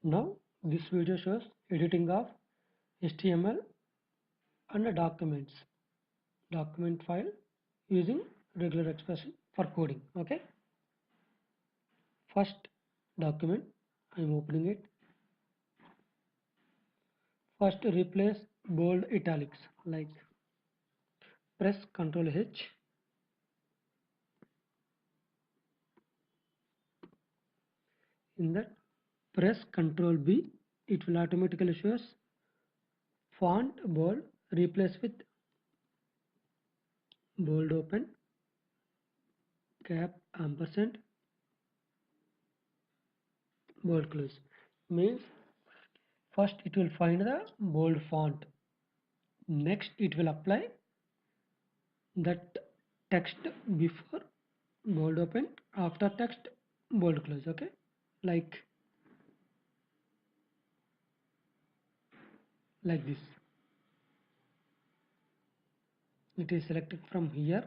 Now this video shows editing of HTML and document file using regular expression for coding. Okay, first document, I'm opening it. First replace bold italics, like press Ctrl H. In that, press Ctrl B, it will automatically shows font bold, replace with bold open, cap ampersand, bold close. Means first it will find the bold font, next it will apply that text before bold open, after text bold close. Okay, like this. It is selected from here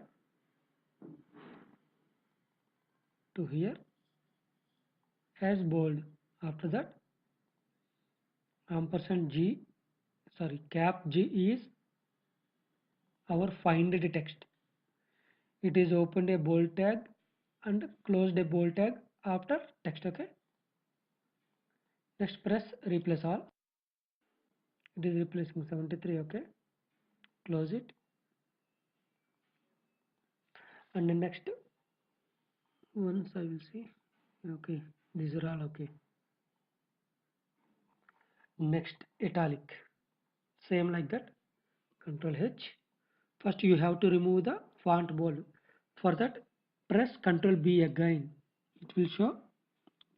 to here as bold. After that, ampersand G, sorry, cap G is our find the text. It is opened a bold tag and closed a bold tag after text. Okay, next press replace all. It is replacing 73. Okay, close it, and the next once I will see. Okay, these are all okay. Next italic, same like that. Control H. First you have to remove the font bold. For that, press Control B again. It will show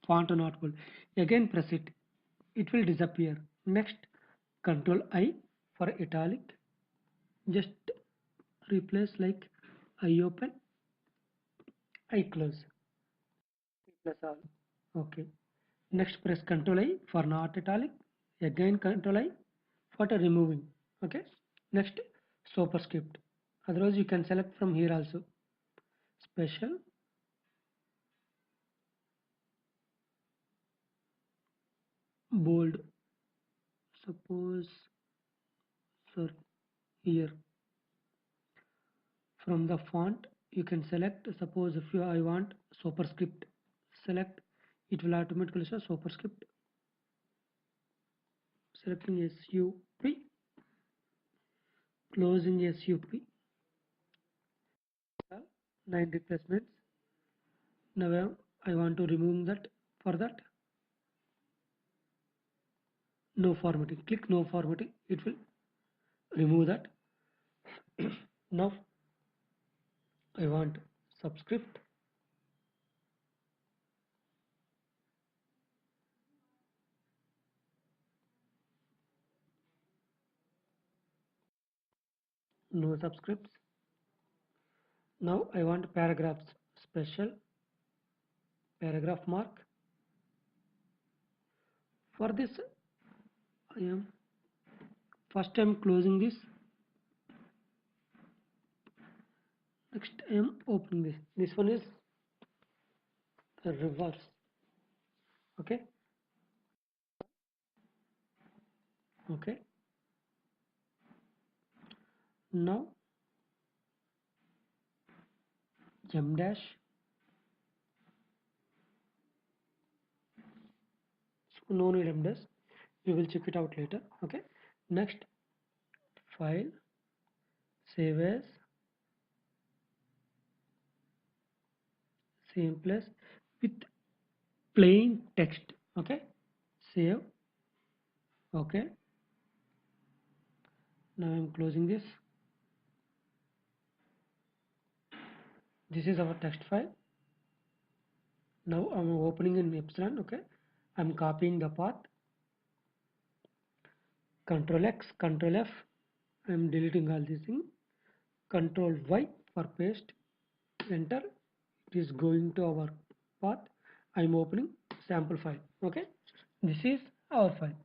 font not bold. Again press it. It will disappear. Next, Control I for italic. Just replace like I open, I close. Replace all. Okay. Next, press Control I for not italic. Again Control I for the removing. Okay. Next, superscript. Otherwise, you can select from here also. Special, bold. Suppose, sorry, here from the font you can select. Suppose if you I want superscript, select. It will automatically show superscript. Selecting SUP, closing SUP. 9 replacements. Now I want to remove that. For that, no formatting. Click no formatting. It will remove that. Now I want subscript. No subscripts. Now I want paragraphs. Special, paragraph mark. For this, I am first I am closing this. Next I am opening this. This one is the reverse. Okay. Okay. Now M dash. So no need M dash. We will check it out later. Okay. Next, file, save as, same place with plain text. Okay. Save. Okay. Now I'm closing this. This is our text file. Now I'm opening in Epsilon. Okay. I'm copying the path. Control X, Control F. I'm deleting all these things. Control Y for paste. Enter. It is going to our path. I'm opening sample file. Okay. This is our file.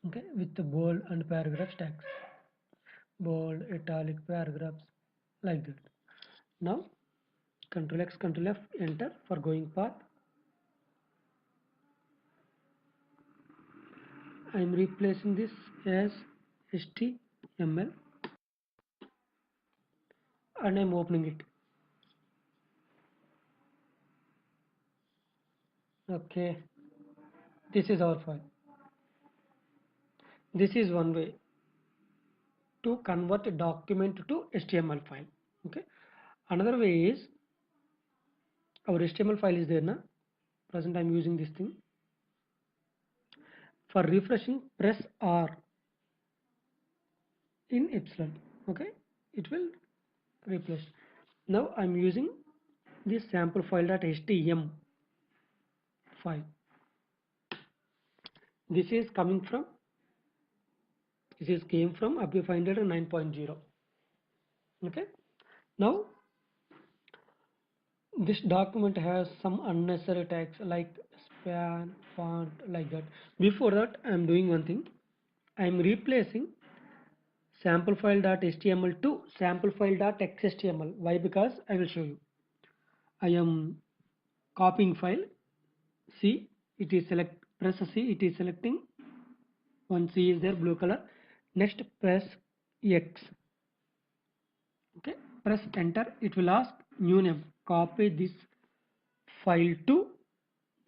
Okay. With the bold and paragraph tags. Bold, italic, paragraphs, like that. Now Control X, Control F, enter for going path. I am replacing this as HTML and I am opening it. Okay, this is our file. This is one way to convert a document to HTML file. Okay, another way is our HTML file is there now. Present I'm using this thing. For refreshing, press R in epsilon. Okay, it will replace. Now I'm using this sample file.htm file. This is coming from, this came from Adobe Finder 9.0. Okay, now this document has some unnecessary tags like span, font, like that. Before that, I am doing one thing. I am replacing sample file.html to sample file.xhtml. Why? Because I will show you. I am copying file. C. It is select. Press C. It is selecting. One C is there, blue color. Next, press X. Okay. Press enter. It will ask new name. Copy this file to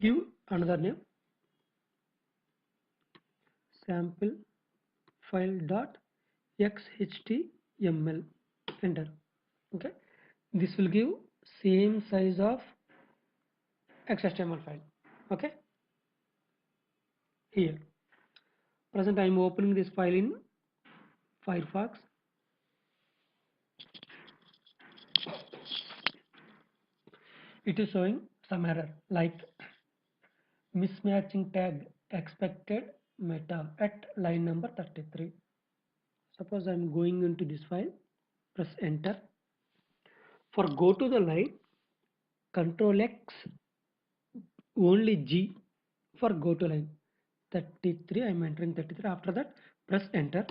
give another name, sample file dot xhtml. Enter. Okay, this will give same size of xhtml file. Okay, here present I am opening this file in Firefox. It is showing some error like mismatching tag expected meta at line number 33. Suppose I am going into this file, press enter. For go to the line, Control X, only G for go to line 33. I am entering 33. After that, press enter.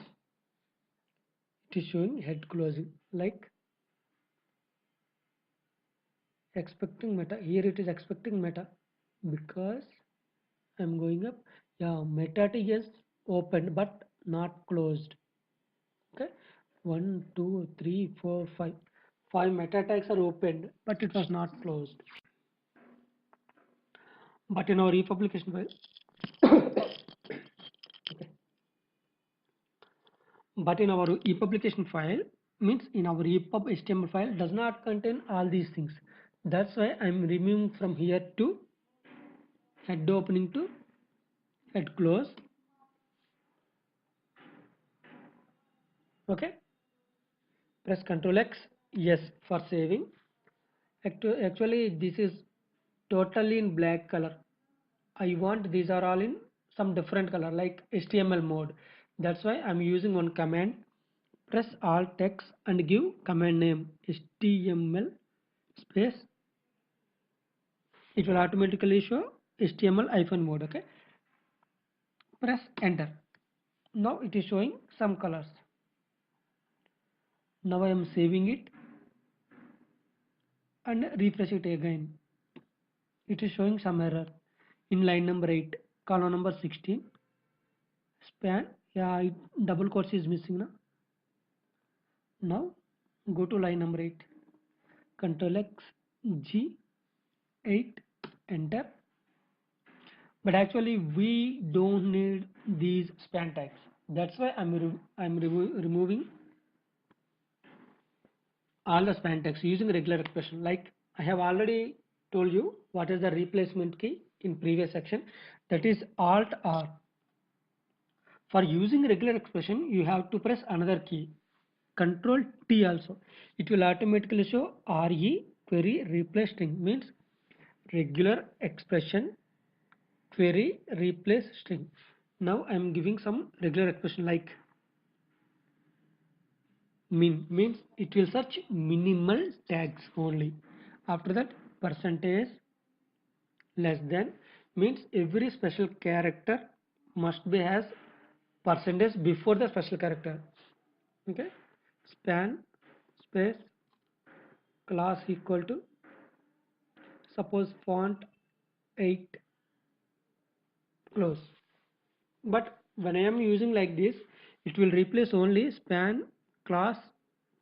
It is showing head closing like expecting meta. Here it is expecting meta because I am going up. Yeah, meta is opened but not closed. Okay, 1, 2, 3, 4, 5. 5 meta tags are opened but it was not closed. But in our ePublication file, okay. But in our ePublication file, means in our EPUB HTML file does not contain all these things. That's why I'm removing from here to head opening to head close. Okay, press Ctrl X, yes, for saving. Actually this is totally in black color. I want these are all in some different color like HTML mode. That's why I'm using one command. Press Alt X and give command name HTML space. It will automatically show HTML mode. Okay, press enter. Now it is showing some colors. Now I am saving it and refresh it again. It is showing some error in line number 8, column number 16. Span, yeah, double quotes is missing now. Now go to line number 8. Control X, G, 8, enter. But actually we don't need these span tags. That's why I'm removing all the span tags using regular expression. Like I have already told you what is the replacement key in previous section, that is Alt R. For using regular expression you have to press another key, Control T also. It will automatically show RE query replace string, means regular expression query replace string. Now I am giving some regular expression like min, means it will search minimal tags only. After that, percentage less than, means every special character must be has percentage before the special character. Okay, span space class equal to, suppose font 8 close. But when I am using like this, it will replace only span class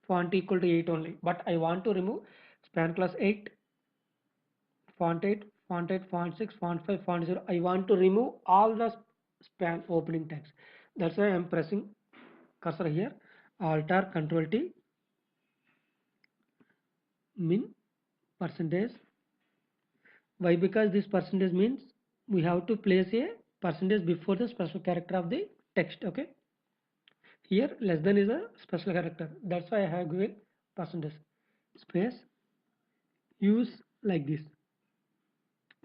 font equal to 8 only, but I want to remove span class 8, font 8, font 8, font 6, font 5, font 0. I want to remove all the span opening tags. That's why I am pressing cursor here, Alt or Control T, min percentage. Why? Because this percentage means we have to place a percentage before the special character of the text. Okay, here less than is a special character, that's why I have given percentage space, use like this,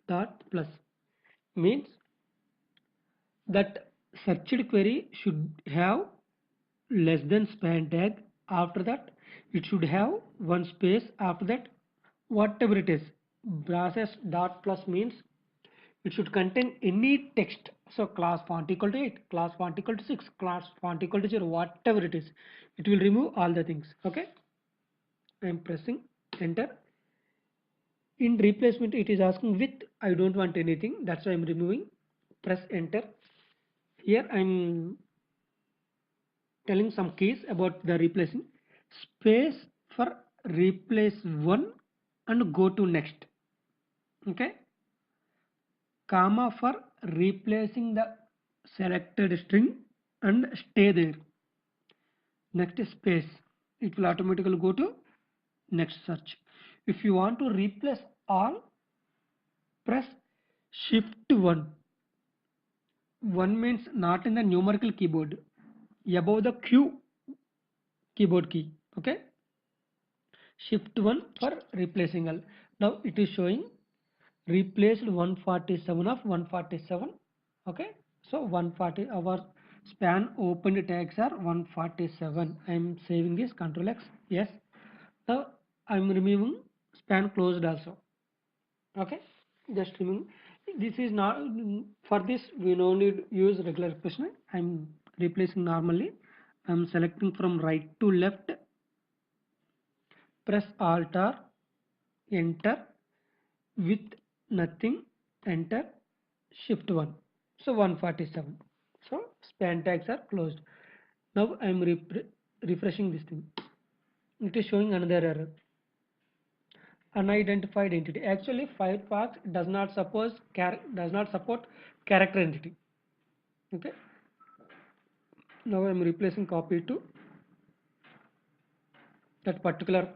dot plus, means that searched query should have less than span tag. After that it should have one space. After that, whatever it is, process dot plus means it should contain any text. So class font equal to 8, class font equal to 6, class font equal to 0, whatever it is, it will remove all the things. Okay, I am pressing enter. In replacement it is asking with, I don't want anything, that's why I'm removing. Press enter. Here I'm telling some keys about the replacing. Space for replace one and go to next. Okay, comma for replacing the selected string and stay there. Next is space, it will automatically go to next search. If you want to replace all, press shift 1. 1 means not in the numerical keyboard, above the Q keyboard key. Okay, shift 1 for replacing all. Now it is showing replaced 147 of 147. Okay, so 140, our span opened tags are 147. I am saving this, Control X. Yes, now I am removing span closed also. Okay, just removing. This is not, for this we no need use regular expression. I am replacing normally. I am selecting from right to left, press Alt or enter, with nothing, enter, shift 1. So 147. So span tags are closed. Now I am refreshing this thing. It is showing another error, unidentified entity. Actually Firefox does not support character entity. Okay, now I am replacing copy to that particular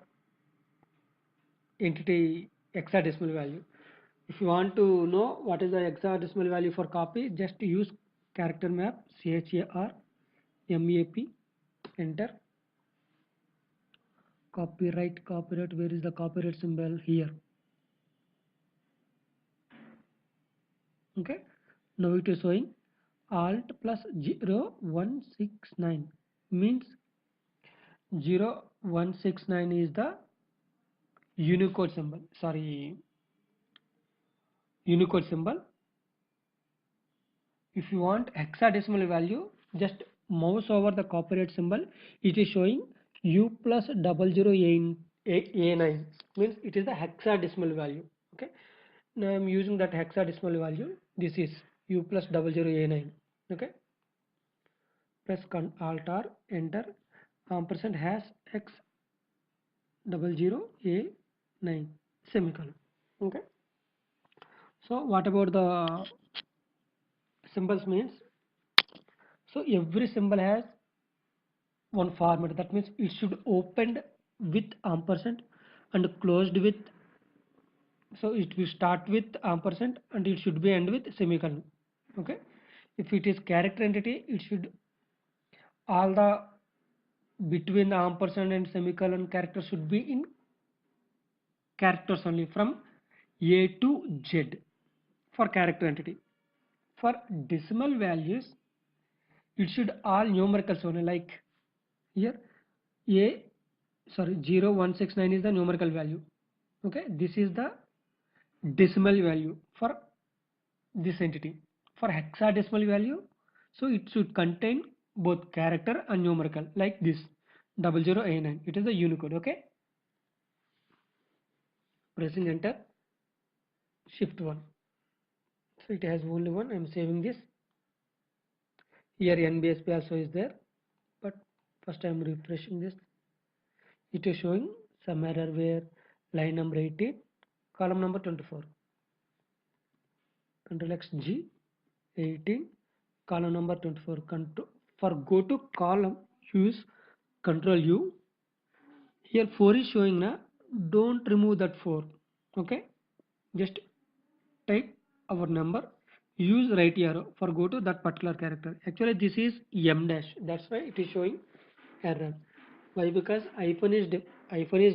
entity hexadecimal value. If you want to know what is the hexadecimal value for copy, just use character map, CHAR MAP, enter. Copyright, where is the copyright symbol? Here. Okay, now it is showing alt plus 0169, means 0169 is the Unicode symbol. Sorry, Unicode symbol. If you want hexadecimal value, just mouse over the copyright symbol. It is showing U plus 00A9, means it is the hexadecimal value. Okay, now I am using that hexadecimal value. This is U plus 00A9. Okay, press Alt or enter, ampersand hash X 00A9 semicolon. Okay, so what about the symbols means? So every symbol has one format, that means it should opened with ampersand and closed with, so it will start with ampersand and it should be end with semicolon. Okay, if it is character entity, it should all the between the ampersand and semicolon character should be in characters only from A to Z for character entity. For decimal values, it should all numericals only, like here A, sorry, 0169 is the numerical value. Okay, this is the decimal value for this entity. For hexadecimal value, so it should contain both character and numerical, like this 00A9. It is the Unicode. Okay, pressing enter, shift 1. So it has only one. I am saving this. Here NBSP also is there, but first I am refreshing this. It is showing some error where line number 18, column number 24. Control X G 18, column number 24. For go to column, use Control U. Here 4 is showing na, don't remove that 4. Okay, just type our number, use right arrow for go to that particular character. Actually this is M dash, that's why it is showing error. Why? Because hyphen is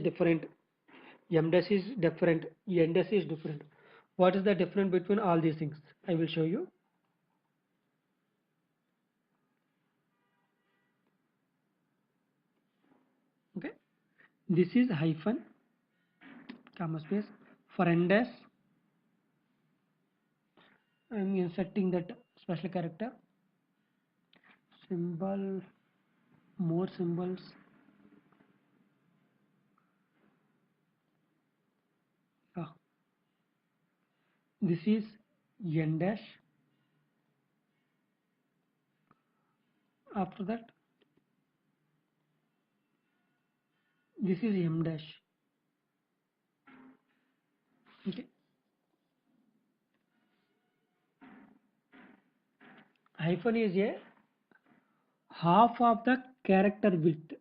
different, M dash is different, N dash is different. What is the difference between all these things? I will show you. Okay, this is hyphen comma space. For N dash I am inserting that special character, symbol, more symbols. This is N dash. After that, this is M dash. Okay. Hyphen is a half of the character width.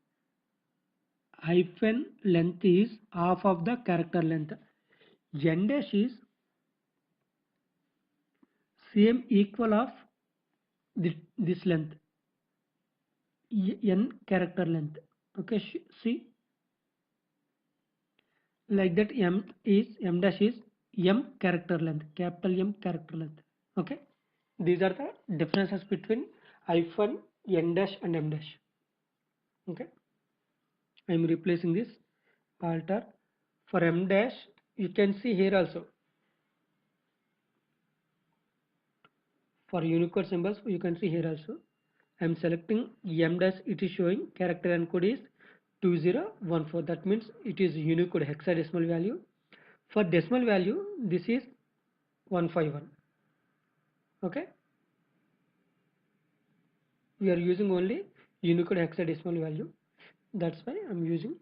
Hyphen length is half of the character length. N dash is same equal of this length. N character length. Okay, see, like that M dash is M character length, capital M character length. Okay, these are the differences between hyphen, N dash and M dash. Okay, I am replacing this alter. For M dash, you can see here also. For Unicode symbols, you can see here also. I am selecting M dash, it is showing character encode is 2014. That means it is Unicode hexadecimal value. For decimal value, this is 151. Okay, we are using only Unicode hexadecimal value. That's why I'm using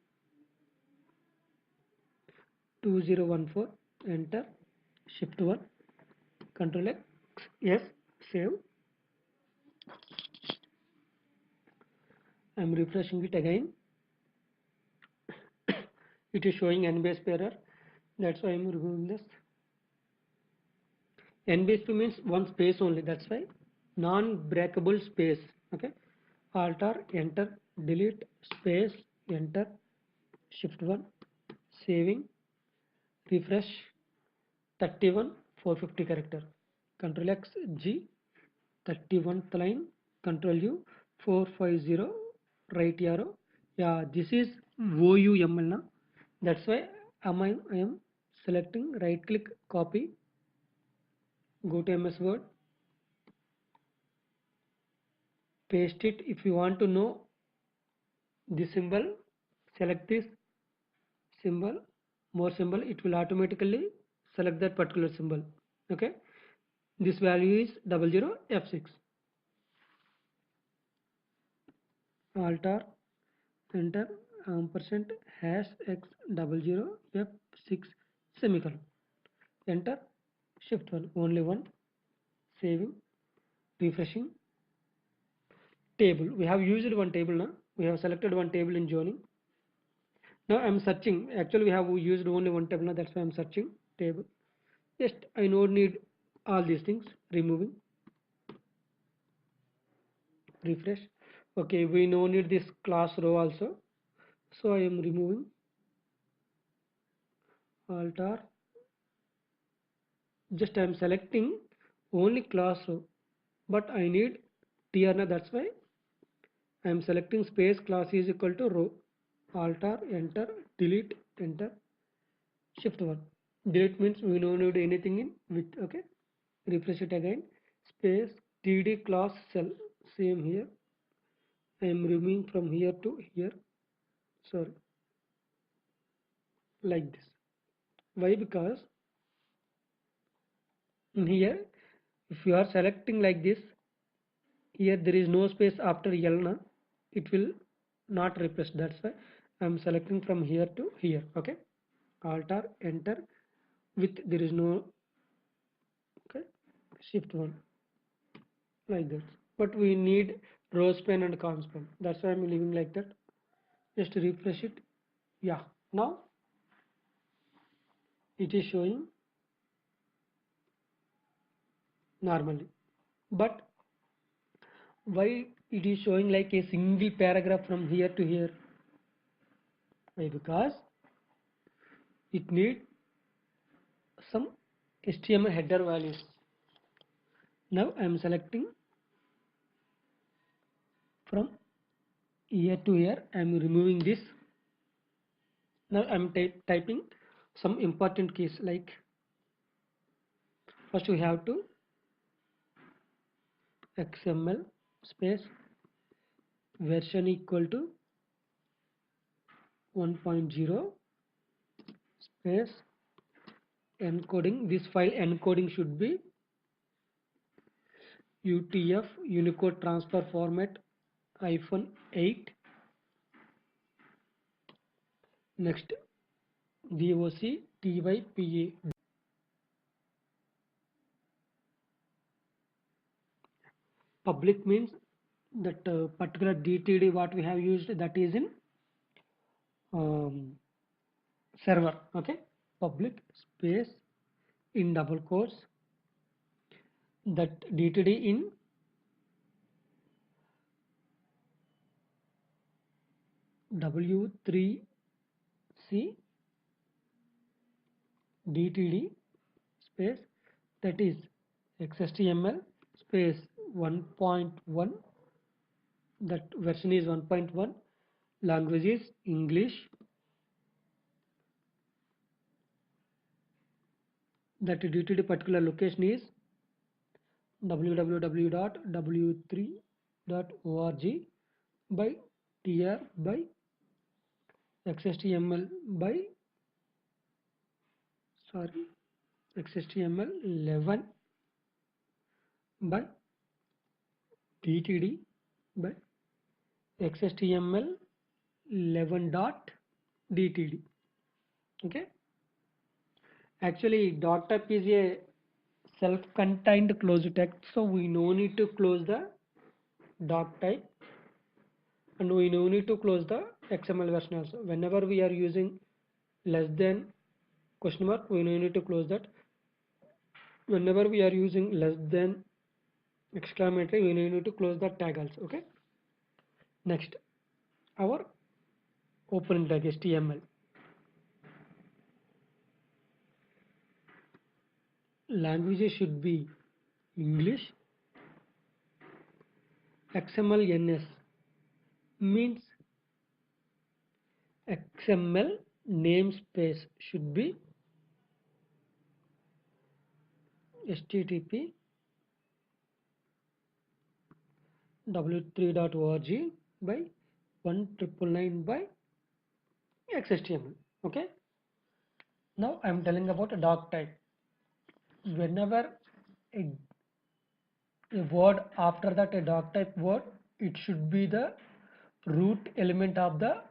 2014. Enter, shift 1, Control X, yes, save. I'm refreshing it again. It is showing NBSP error. That's why I'm removing this. NBSP means one space only. That's why non-breakable space. Okay. Alter, enter, delete, space, enter, shift 1, saving, refresh, 31 450 character. Control X G 31th line, Control U 450, right arrow. Yeah, this is OUML now. That's why I am selecting, right click, copy, go to MS Word, paste it. If you want to know the symbol, select this symbol, more symbol, it will automatically select that particular symbol. Okay, this value is 00 F6. Alter, enter, ampersand hash x 00 F6 semicolon. Enter, shift 1, only one, saving, refreshing. Table, we have used one table now. We have selected one table in joining. Now I am searching. Actually, we have used only one table now. That's why I am searching table. Just I don't need all these things. Removing. Refresh. Okay, we no need this class row also. So I am removing. Alter. Just I am selecting only class row, but I need tr. That's why I am selecting space class is equal to row. Alter, enter, delete, enter, shift 1. Delete means we don't need anything in with. Okay, refresh it again, space td class cell, same here. I am removing from here to here, sorry, like this. Why? Because in here, if you are selecting like this, here there is no space after L na, it will not replace. That's why I'm selecting from here to here. Okay, Alt or enter with there is no, okay, shift 1 like that. But we need row span and column span. That's why I'm leaving like that. Just refresh it. Yeah, now it is showing normally. But why it is showing like a single paragraph from here to here? Why? Because it needs some HTML header values. Now I am selecting from here to here. I am removing this. Now I am typing some important keys, like first we have to XML space version equal to 1.0 space encoding. This file encoding should be UTF Unicode transfer format -8. Next DOC TYPA. Public means that particular DTD what we have used, that is in server. Okay, public space in double quotes that DTD in W3C DTD space, that is XHTML space 1.1, that version is 1.1, language is English, that DTD particular location is www.w3.org by tr by XHTML by XHTML 11 by DTD by XHTML 11.dtd. Okay, actually dot type is a self-contained closed text, so we no need to close the dot type and we no need to close the XML version also. Whenever we are using less than question mark, we no need to close that. Whenever we are using less than exclamatory, we no need to close that tag also. Okay, next our opening tag HTML. Languages should be English. XML-NS means XML namespace should be http w3.org by 1999 by XHTML. Okay, now I am telling about a doc type. Whenever a word after that a doc type word, it should be the root element of the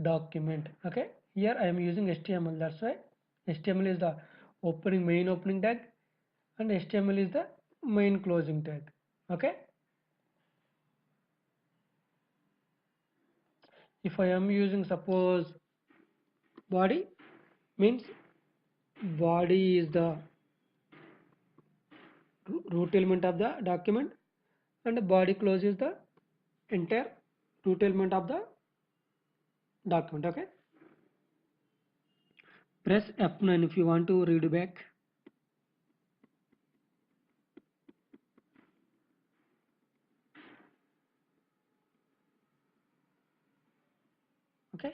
document. Okay, here I am using HTML, that's why HTML is the main opening tag and HTML is the main closing tag. Okay, if I am using suppose body, means body is the root element of the document and the body close is the entire root element of the document. Okay, press F9 if you want to read back. Okay,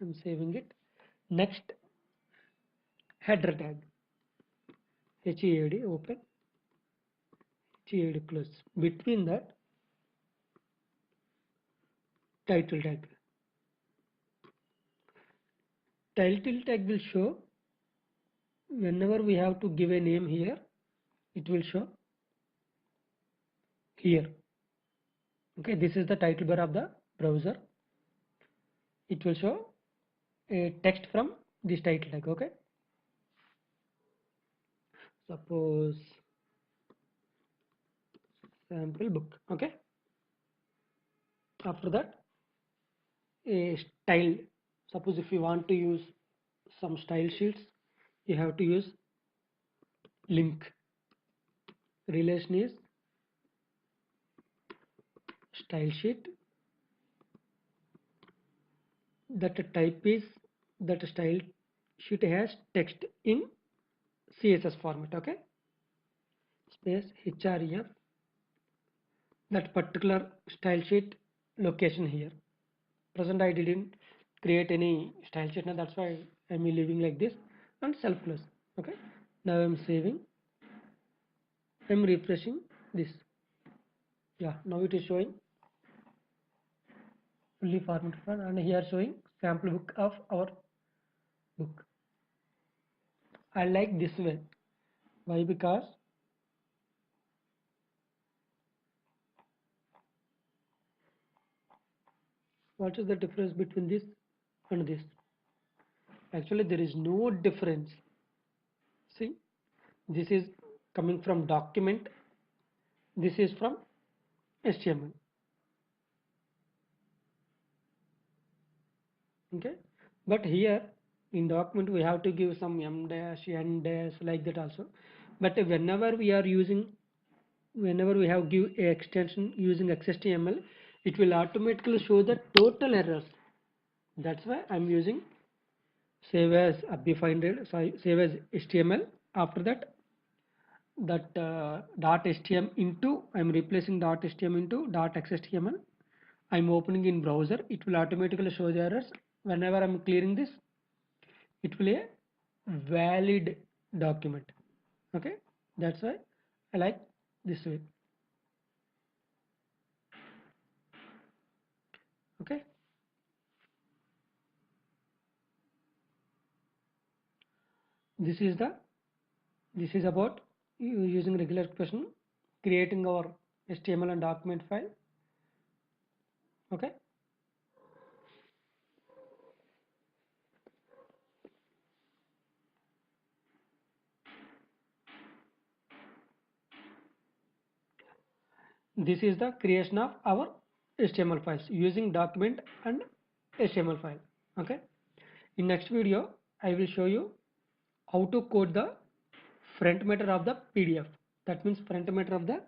I'm saving it. Next, header tag, HEAD open, HEAD close. Between that, title tag. Title tag will show whenever we have to give a name here, it will show here. Okay, this is the title bar of the browser. It will show a text from this title tag. Okay, suppose sample book. Okay, after that a style. Suppose if you want to use some style sheets, you have to use link. Relation is style sheet. That type is that style sheet has text in CSS format. Okay, space href, that particular style sheet location here. Present I didn't create any style sheet now, that's why I'm leaving like this, and self plus. Okay, now I'm saving, I'm refreshing this. Yeah, now it is showing fully formatted file, and here showing sample book of our book. I like this way. Why? Because what is the difference between this and this? Actually, there is no difference. See, this is coming from document, this is from HTML. Okay, but here in document we have to give some m dash n dash like that also. But whenever we are using, whenever we have give a extension using XHTML, it will automatically show the total errors. That's why I'm using save as Abbey500, save as HTML. After that, dot html into, I'm replacing dot html into dot xhtml. I'm opening in browser, it will automatically show the errors. Whenever I'm clearing this, it will a valid document. Okay, that's why I like this way. Okay, this is the, this is about using regular expression, creating our HTML and document file. Okay, this is the creation of our HTML files using document and HTML file. Okay, in next video I will show you how to code the front matter of the PDF. That means front matter of the